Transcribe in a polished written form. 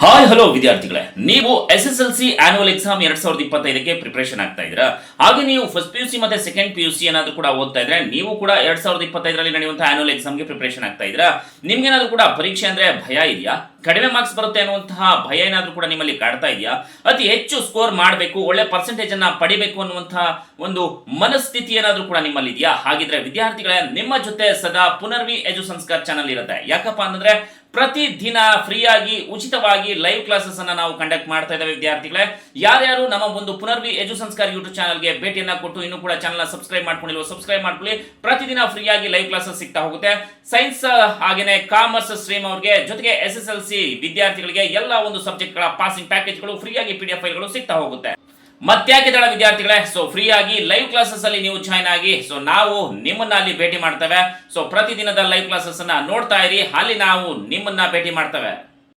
Hi hello ವಿದ್ಯಾರ್ಥಿಗಳೇ, ನೀವು SSLC annual exam 2025ಕ್ಕೆ preparation ಆಗ್ತಾ ಇದ್ದೀರಾ. ಹಾಗೆ ನೀವು ಫಸ್ಟ್ PUC ಮತ್ತೆ ಸೆಕೆಂಡ್ PUC ಏನಾದರೂ ಕೂಡ ಓದ್ತಾ ಇದ್ರೆ ನೀವು ಕೂಡ 2025ರಲ್ಲಿ ನಡೆಯುವಂತಹ ಆನ್ಯುವಲ್ ಎಕ್ಸಾಮ್ಗೆ ಪ್ರಿಪರೇಷನ್ ಆಗ್ತಾ ಇದ್ದೀರಾ. ನಿಮ್ಗೆ ಏನಾದರೂ ಕೂಡ ಪರೀಕ್ಷೆ ಅಂದ್ರೆ ಭಯ ಇದೆಯಾ? ಕಡಿಮೆ ಮಾರ್ಕ್ಸ್ ಬರುತ್ತೆ ಅನ್ನುವಂತಹ ಭಯ ಏನಾದರೂ ಕೂಡ ನಿಮ್ಮಲ್ಲಿ ಕಾಡ್ತಾ ಇದೆಯಾ? ಅತಿ ಹೆಚ್ಚು ಸ್ಕೋರ್ ಮಾಡಬೇಕು, ಒಳ್ಳೆ ಪರ್ಸೆಂಟೇಜ್ ಅನ್ನ ಪಡಿಬೇಕು ಅನ್ನುವಂತಹ ಒಂದು ಮನಸ್ಥಿತಿ ಏನಾದರೂ ಕೂಡ ನಿಮ್ಮಲ್ಲಿ ಇದೆಯಾ? ಹಾಗಿದ್ರೆ ವಿದ್ಯಾರ್ಥಿಗಳೇ, ನಿಮ್ಮ ಜೊತೆ ಸದಾ ಪುನರ್ವಿ ಎಜು ಸಂಸ್ಕಾರ ಚಾನಲ್ ಇರುತ್ತೆ. ಯಾಕಪ್ಪ ಅಂತಂದ್ರೆ ಪ್ರತಿ ದಿನ ಫ್ರೀಯಾಗಿ ಉಚಿತವಾಗಿ ಲೈವ್ ಕ್ಲಾಸಸ್ ಅನ್ನ ನಾವು ಕಂಡಕ್ಟ್ ಮಾಡ್ತಾ ಇದ್ದೇವೆ. ವಿದ್ಯಾರ್ಥಿಗಳೇ, ಯಾರ್ಯಾರು ನಮ್ಮ ಒಂದು ಪುನರ್ವಿ ಎಜು ಸಂಸ್ಕಾರ ಯೂಟ್ಯೂಬ್ ಚಾನಲ್ಗೆ ಭೇಟಿಯನ್ನ ಕೊಟ್ಟು ಇನ್ನೂ ಕೂಡ ಚಾನಲ್ ಸಬ್ಸ್ಕ್ರೈಬ್ ಮಾಡ್ಕೊಂಡಿಲ್ವೋ ಸಬ್ಸ್ಕ್ರೈಬ್ ಮಾಡ್ಕೊಳ್ಳಿ. ಪ್ರತಿದಿನ ಫ್ರೀಯಾಗಿ ಲೈವ್ ಕ್ಲಾಸಸ್ ಸಿಗ್ತಾ ಹೋಗುತ್ತೆ. ಸೈನ್ಸ್ ಹಾಗೇನೆ ಕಾಮರ್ಸ್ ಸ್ಟ್ರೀಮ್ ಅವರಿಗೆ, ಜೊತೆಗೆ SSLC ವಿದ್ಯಾರ್ಥಿಗಳಿಗೆ ಎಲ್ಲ ಒಂದು ಸಬ್ಜೆಕ್ಟ್ ಗಳ ಪಾಸಿಂಗ್ ಪ್ಯಾಕೇಜ್ಗಳು ಫ್ರೀಯಾಗಿ PDF ಫೈಲ್ಗಳು ಸಿಗ್ತಾ ಹೋಗುತ್ತೆ. ಮತ್ತ್ಯಾಕೆ ತಡ ವಿದ್ಯಾರ್ಥಿಗಳೇ, ಫ್ರೀ ಆಗಿ ಲೈವ್ ಕ್ಲಾಸಸ್ ಅಲ್ಲಿ ನೀವು ಜಾಯ್ನ್ ಆಗಿ. ನಾವು ನಿಮ್ಮನ್ನ ಅಲ್ಲಿ ಭೇಟಿ ಮಾಡ್ತೇವೆ. ಪ್ರತಿದಿನದ ಲೈವ್ ಕ್ಲಾಸಸ್ ಅನ್ನ ನೋಡ್ತಾ ಇರಿ, ಅಲ್ಲಿ ನಾವು ನಿಮ್ಮನ್ನ ಭೇಟಿ ಮಾಡ್ತೇವೆ.